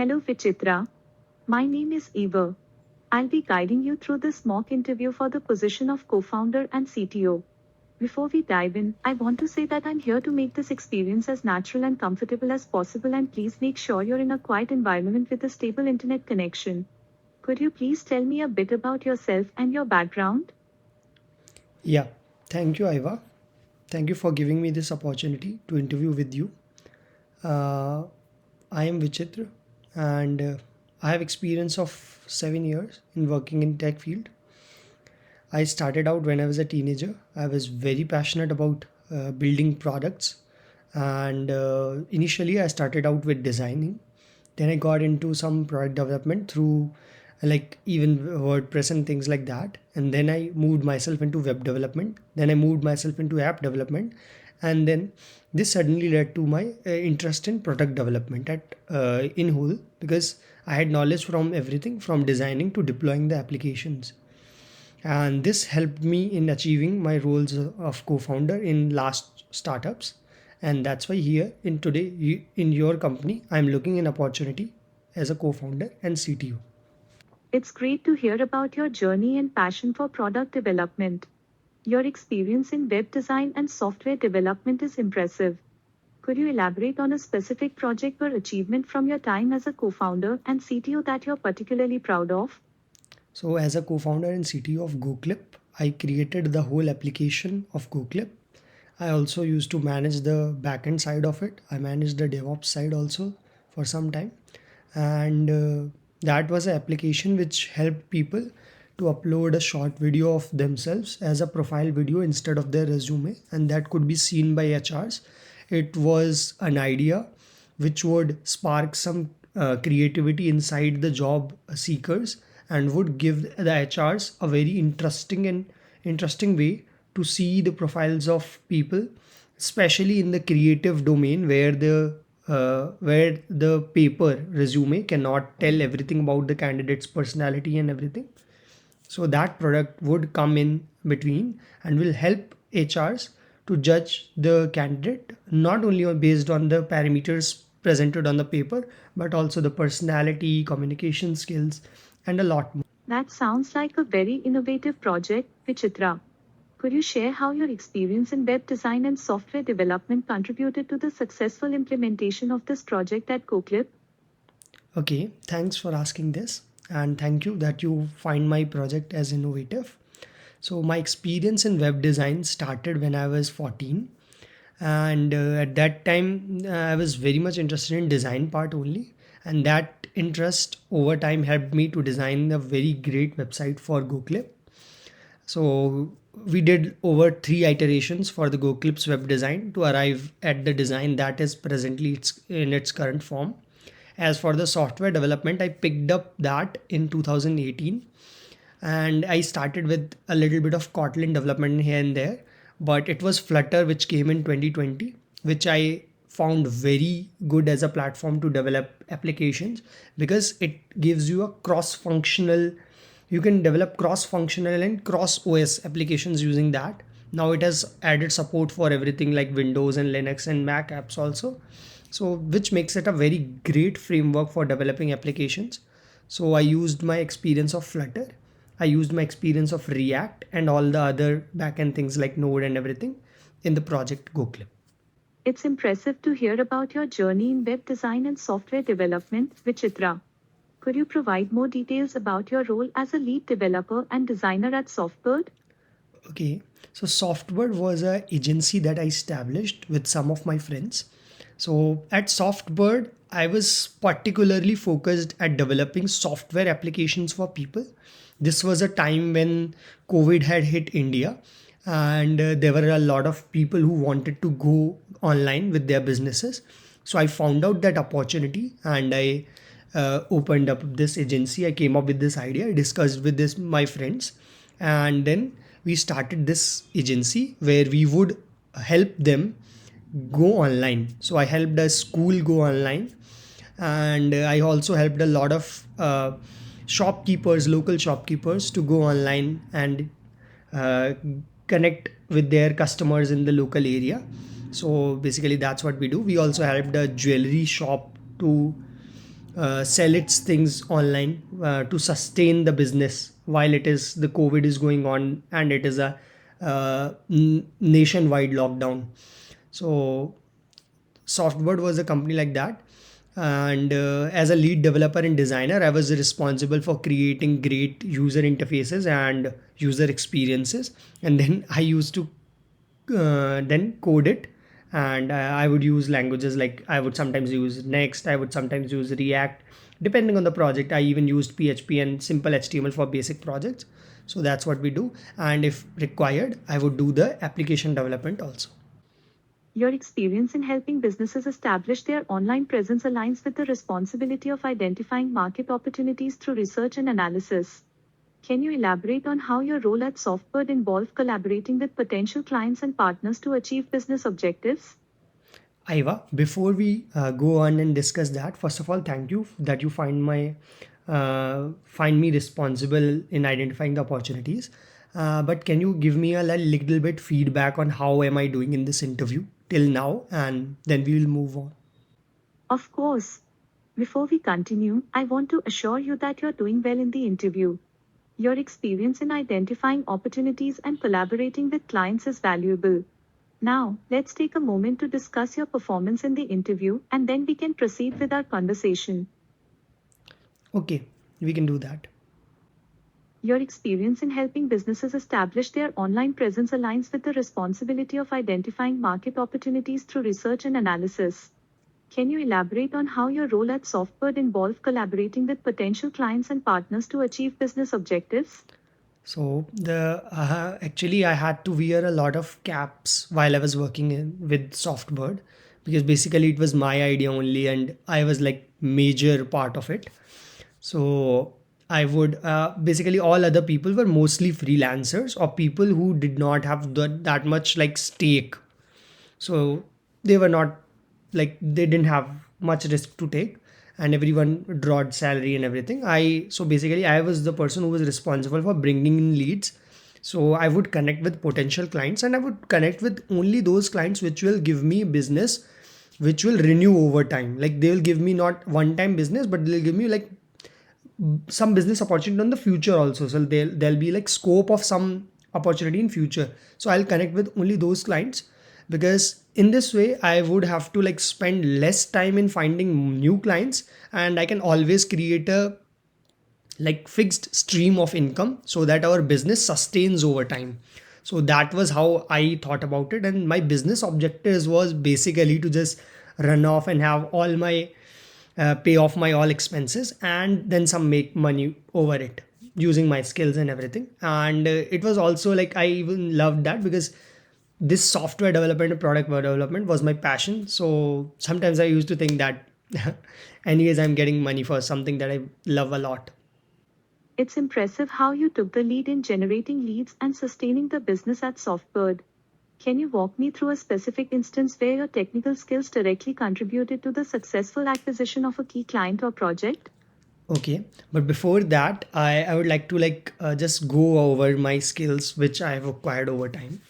Hello Vichitra. My name is Eva. I'll be guiding you through this mock interview for the position of co-founder and CTO. Before we dive in, I want to say that I'm here to make this experience as natural and comfortable as possible, and please make sure you're in a quiet environment with a stable internet connection. Could you please tell me a bit about yourself and your background? Yeah, thank you, Iva. Thank you for giving me this opportunity to interview with you. Uh, I am Vichitra, and I have experience of 7 years in working in tech field. I started out when I was a teenager. I was very passionate about building products, and initially I started out with designing. Then I got into some product development through like even WordPress and things like that. And then I moved myself into web development. Then I moved myself into app development. And then this suddenly led to my interest in product development at in whole, because I had knowledge from everything from designing to deploying the applications. And this helped me in achieving my roles of co-founder in last startups. And that's why here in today in your company I'm looking an opportunity as a co-founder and CTO. It's great to hear about your journey and passion for product development. Your experience in web design and software development is impressive. Could you elaborate on a specific project or achievement from your time as a co-founder and CTO that you're particularly proud of? So as a co-founder and CTO of GoClip, I created the whole application of GoClip. I also used to manage the backend side of it. I managed the DevOps side also for some time. And that was an application which helped people to upload a short video of themselves as a profile video instead of their resume, and that could be seen by HRs. It was an idea which would spark some creativity inside the job seekers and would give the HRs a very interesting way to see the profiles of people, especially in the creative domain where the paper resume cannot tell everything about the candidate's personality and everything. So that product would come in between and will help HRs to judge the candidate not only based on the parameters presented on the paper, but also the personality, communication skills, and a lot more. That sounds like a very innovative project, Vichitra. Could you share how your experience in web design and software development contributed to the successful implementation of this project at GoClip? Okay, thanks for asking this, and thank you that you find my project as innovative. So my experience in web design started when I was 14, and at that time I was very much interested in design part only, and that interest over time helped me to design a very great website for GoClip. So we did over three iterations for the GoClip's web design to arrive at the design that is presently in its current form. As for the software development, I picked up that in 2018, and I started with a little bit of Kotlin development here and there, but it was Flutter which came in 2020, which I found very good as a platform to develop applications, because it gives you a cross functional, you can develop cross functional and cross OS applications using that. Now it has added support for everything like Windows and Linux and Mac apps also, so which makes it a very great framework for developing applications. So I used my experience of Flutter, I used my experience of React and all the other backend things like Node and everything in the project GoClip. It's impressive to hear about your journey in web design and software development, Vichitra. Could you provide more details about your role as a lead developer and designer at Softbird? Okay, so Softbird was a agency that I established with some of my friends. So at Softbird, I was particularly focused at developing software applications for people. This was a time when COVID had hit India, and there were a lot of people who wanted to go online with their businesses. So I found out that opportunity, and I opened up this agency. I came up with this idea. I discussed with this my friends, and then we started this agency where we would help them go online. So I helped a school go online, and I also helped a lot of shopkeepers, local shopkeepers, to go online and uh, connect with their customers in the local area. So basically that's what we do. We also helped a jewelry shop to sell its things online to sustain the business while it is the COVID is going on and it is a nationwide lockdown. So Softbird was a company like that. And as a lead developer and designer, I was responsible for creating great user interfaces and user experiences. And then I used to then code it. And I would use languages like I would sometimes use Next, I would sometimes use React, depending on the project. I even used PHP and simple HTML for basic projects. So that's what we do. And if required, I would do the application development also. Your experience in helping businesses establish their online presence aligns with the responsibility of identifying market opportunities through research and analysis. Can you elaborate on how your role at Softbird involved collaborating with potential clients and partners to achieve business objectives? Iva, before we go on and discuss that, first of all, thank you that you find me responsible in identifying the opportunities. But can you give me a little bit feedback on how am I doing in this interview till now, and then we will move on. Of course. Before we continue, I want to assure you that you're doing well in the interview. Your experience in identifying opportunities and collaborating with clients is valuable. Now, let's take a moment to discuss your performance in the interview and then we can proceed with our conversation. Okay, we can do that. Your experience in helping businesses establish their online presence aligns with the responsibility of identifying market opportunities through research and analysis. Can you elaborate on how your role at Softbird involved collaborating with potential clients and partners to achieve business objectives? So the actually I had to wear a lot of caps while I was working with Softbird, because basically it was my idea only and I was like major part of it. So I would basically all other people were mostly freelancers or people who did not have that much like stake. So they were not like they didn't have much risk to take, and everyone drawed salary and everything. So basically I was the person who was responsible for bringing in leads. So I would connect with potential clients and I would connect with only those clients which will give me business, which will renew over time. Like they will give me not one time business, but they'll give me like some business opportunity in the future also. So there'll be like scope of some opportunity in future. So I'll connect with only those clients, because in this way I would have to like spend less time in finding new clients, and I can always create a like fixed stream of income so that our business sustains over time. So that was how I thought about it, and my business objectives was basically to just run off and have all my pay off my all expenses and then some make money over it using my skills and everything. And it was also like I even loved that because this software development and product development was my passion. So sometimes I used to think that anyways I'm getting money for something that I love a lot. It's impressive how you took the lead in generating leads and sustaining the business at Softbird. Can you walk me through a specific instance where your technical skills directly contributed to the successful acquisition of a key client or project? Okay, but before that, I would like to just go over my skills which I have acquired over time.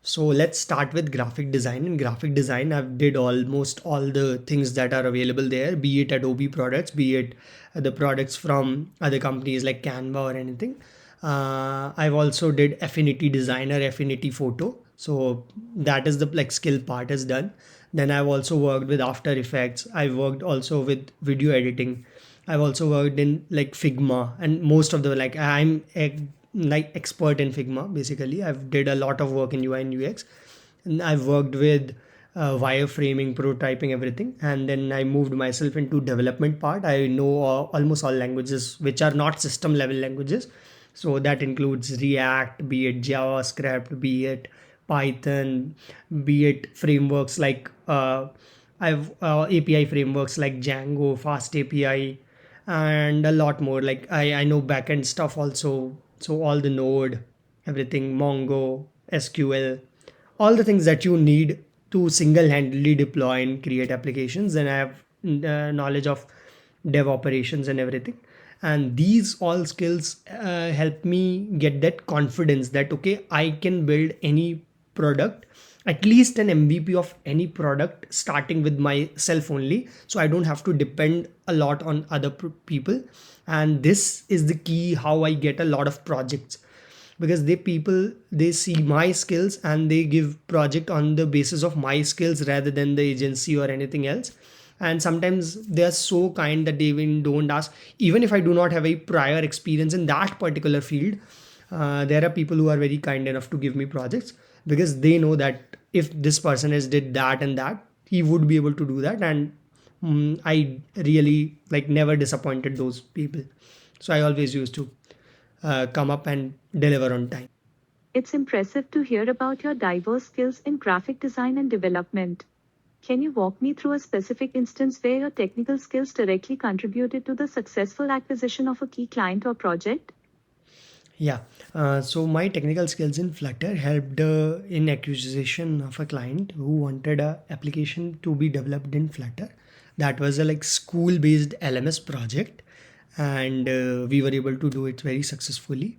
So let's start with graphic design. In graphic design, I've did almost all the things that are available there, be it Adobe products, be it the products from other companies like Canva or anything. I've also did Affinity Designer, Affinity Photo. So that is the like skill part is done. Then I've also worked with After Effects. I've worked also with video editing. I've also worked in like Figma, and most of the like like expert in Figma. Basically, I've did a lot of work in UI and UX, and I've worked with wireframing, prototyping, everything. And then I moved myself into development part. I know almost all languages which are not system level languages. So that includes React, be it JavaScript, be it Python, be it frameworks like I've API frameworks like Django, Fast API, and a lot more. Like I know backend stuff also. So all the Node, everything, Mongo, SQL, all the things that you need to single-handedly deploy and create applications. And I have knowledge of dev operations and everything. And these all skills help me get that confidence that okay, I can build any product at least an MVP of any product starting with myself only, so I don't have to depend a lot on other people. And this is the key how I get a lot of projects, because they see my skills and they give project on the basis of my skills rather than the agency or anything else. And sometimes they are so kind that they even don't ask, even if I do not have a prior experience in that particular field. There are people who are very kind enough to give me projects, because they know that if this person has did that and that, he would be able to do that. And I really like never disappointed those people, so I always used to come up and deliver on time. It's impressive to hear about your diverse skills in graphic design and development. Can you walk me through a specific instance where your technical skills directly contributed to the successful acquisition of a key client or project? Yeah. So my technical skills in Flutter helped in acquisition of a client who wanted a application to be developed in Flutter. That was a like school-based LMS project, and we were able to do it very successfully.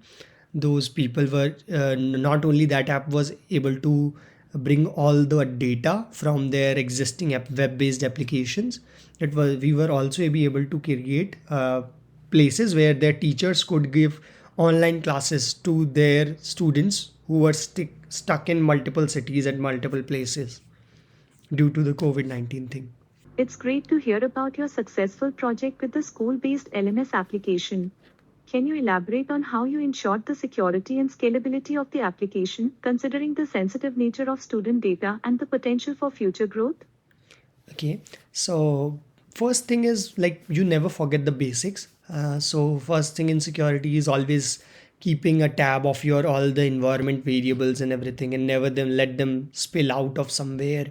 Those people were not only that app was able to bring all the data from their existing web-based applications. It was we were also able to create places where their teachers could give online classes to their students who were stuck in multiple cities at multiple places due to the COVID-19 thing. It's great to hear about your successful project with the school based LMS application. Can you elaborate on how you ensured the security and scalability of the application, considering the sensitive nature of student data and the potential for future growth? Okay, so first thing is like you never forget the basics. So first thing in security is always keeping a tab of your all the environment variables and everything, and never them let them spill out of somewhere,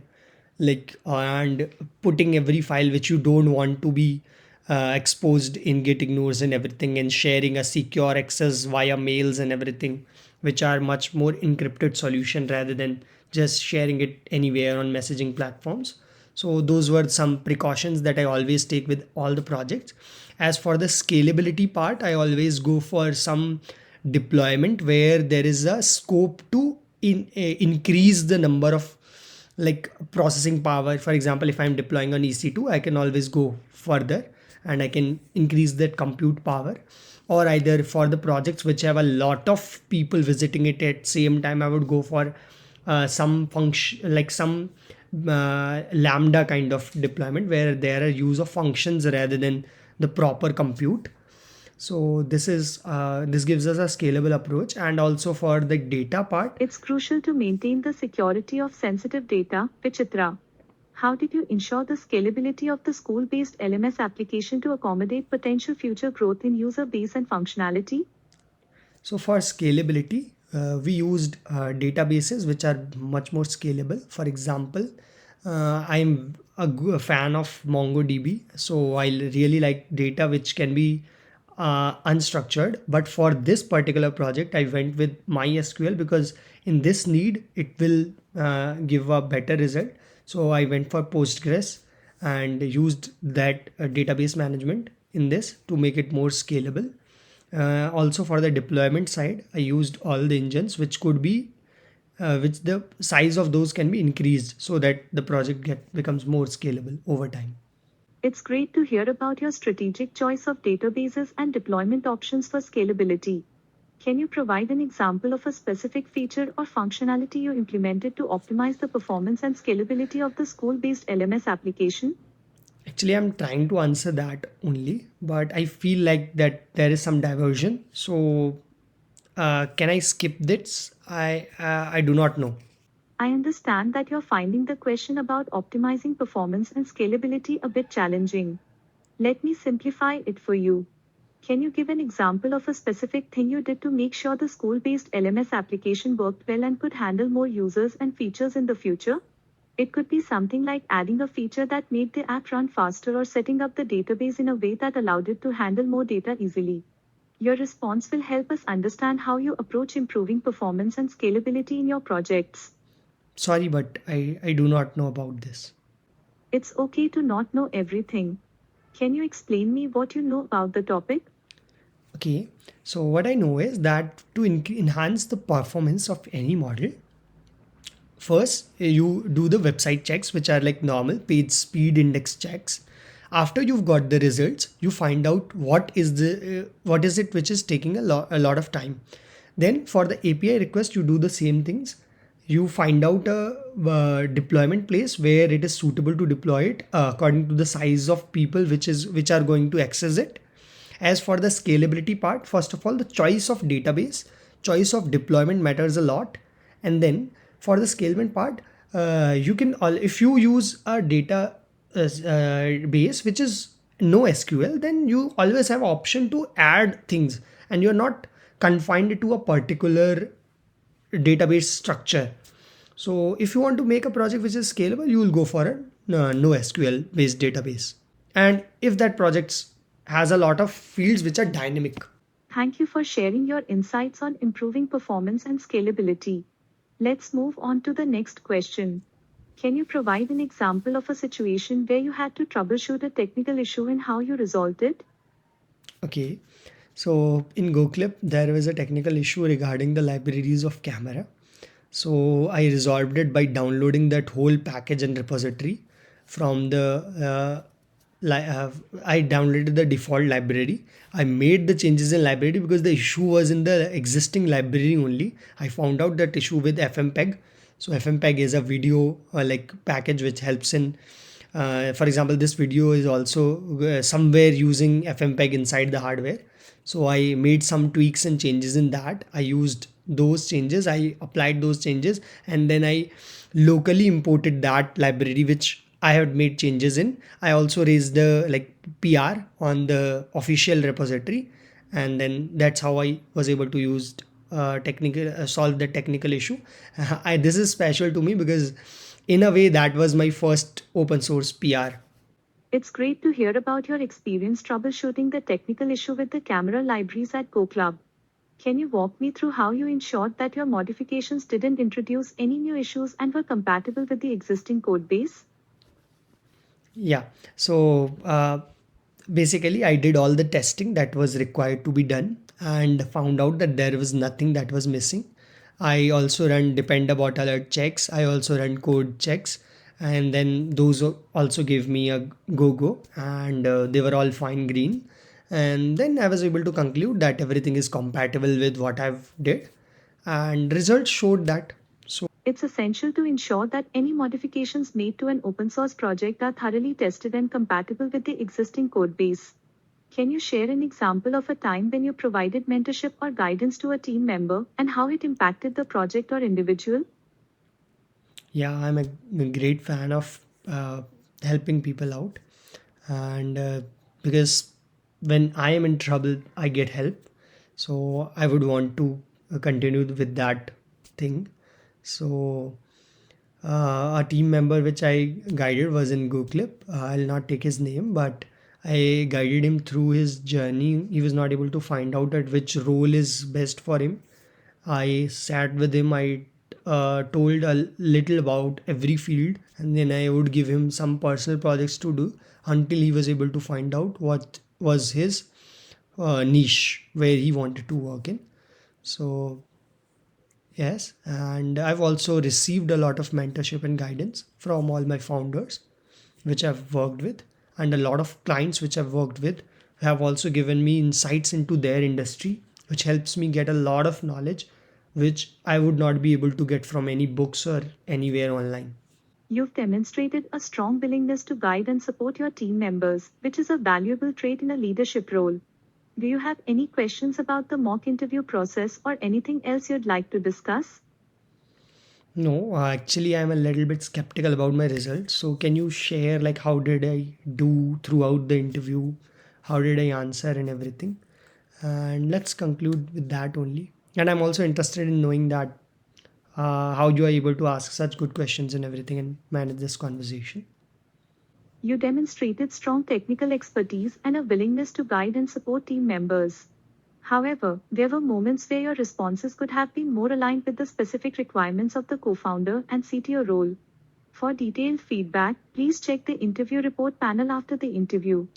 like and putting every file which you don't want to be exposed in get ignores and everything, and sharing a secure access via mails and everything, which are much more encrypted solution rather than just sharing it anywhere on messaging platforms. So those were some precautions that I always take with all the projects. As for the scalability part, I always go for some deployment where there is a scope to increase the number of like processing power. For example, if I'm deploying on EC2, I can always go further and I can increase that compute power. Or either for the projects which have a lot of people visiting it at same time, I would go for some function like some lambda kind of deployment where there are use of functions rather than the proper compute. So this gives us a scalable approach. And also for the data part, It's crucial to maintain the security of sensitive data. Vichitra, how did you ensure the scalability of the school based LMS application to accommodate potential future growth in user base and functionality? so for scalability, we used databases which are much more scalable. For example, I'm a fan of MongoDB, so I really like data which can be unstructured. But for this particular project, I went with MySQL because in this need it will give a better result. So I went for Postgres and used that database management in this to make it more scalable. Also for the deployment side, I used all the engines which could be which the size of those can be increased so that the project becomes more scalable over time. It's great to hear about your strategic choice of databases and deployment options for scalability. Can you provide an example of a specific feature or functionality you implemented to optimize the performance and scalability of the school based LMS application? Actually, I'm trying to answer that only, but I feel like that there is some diversion. So, can I skip this? I do not know. I understand that you're finding the question about optimizing performance and scalability a bit challenging. Let me simplify it for you. Can you give an example of a specific thing you did to make sure the school based LMS application worked well and could handle more users and features in the future? It could be something like adding a feature that made the app run faster or setting up the database in a way that allowed it to handle more data easily. Your response will help us understand how you approach improving performance and scalability in your projects. Sorry, but I do not know about this. It's okay to not know everything. Can you explain me what you know about the topic? Okay, so what I know is that to enhance the performance of any model, First, you do the website checks, which are like normal page speed index checks. After you've got the results, you find out what is it which is taking a lot of time. Then for the API request, you do the same things. You find out a deployment place where it is suitable to deploy it according to the size of people which are going to access it. As for the scalability part, first of all, the choice of database, choice of deployment matters a lot. And then for the scalability part, you can if you use a data base which is no SQL, then you always have option to add things, and you're not confined to a particular database structure. So if you want to make a project which is scalable, you will go for a no SQL based database. And if that project has a lot of fields which are dynamic. Thank you for sharing your insights on improving performance and scalability. Let's move on to the next question. Can you provide an example of a situation where you had to troubleshoot a technical issue and how you resolved it? Okay. So in GoClip, there was a technical issue regarding the libraries of camera. So I resolved it by downloading that whole package and repository from I downloaded the default library. I made the changes in library because the issue was in the existing library only. I found out that issue with Fmpeg. So Fmpeg is a video like package which helps in for example, this video is also somewhere using Fmpeg inside the hardware. So I made some tweaks and changes in that. I used those changes, I applied those changes, and then I locally imported that library which I had made changes in. I also raised the like PR on the official repository, and then that's how I was able to use technical solve the technical issue. This is special to me because in a way that was my first open source PR. It's great to hear about your experience troubleshooting the technical issue with the camera libraries at Go Club. Can you walk me through how you ensured that your modifications didn't introduce any new issues and were compatible with the existing code base? Yeah. So basically, I did all the testing that was required to be done and found out that there was nothing that was missing. I also run depend about alert checks. I also run code checks, and then those also gave me a go, and they were all fine green. And then I was able to conclude that everything is compatible with what I've did, and results showed that. So It's essential to ensure that any modifications made to an open source project are thoroughly tested and compatible with the existing code base. Can you share an example of a time when you provided mentorship or guidance to a team member and how it impacted the project or individual? yeah, I'm a great fan of helping people out, and because when I am in trouble, I get help. So I would want to continue with that thing. So a team member which I guided was in GoClip. I'll not take his name, but I guided him through his journey. He was not able to find out at which role is best for him. I sat with him. I told a little about every field, and then I would give him some personal projects to do until he was able to find out what was his niche where he wanted to work in. So yes, and I've also received a lot of mentorship and guidance from all my founders, which I've worked with, and a lot of clients which I've worked with have also given me insights into their industry, which helps me get a lot of knowledge, which I would not be able to get from any books or anywhere online. You've demonstrated a strong willingness to guide and support your team members, which is a valuable trait in a leadership role. Do you have any questions about the mock interview process or anything else you'd like to discuss? No, actually, I'm a little bit skeptical about my results. So, can you share like how did I do throughout the interview? How did I answer and everything? And let's conclude with that only. And I'm also interested in knowing that how you are able to ask such good questions and everything and manage this conversation. You demonstrated strong technical expertise and a willingness to guide and support team members. However, there were moments where your responses could have been more aligned with the specific requirements of the co founder and CTO role. For detailed feedback, please check the interview report panel after the interview.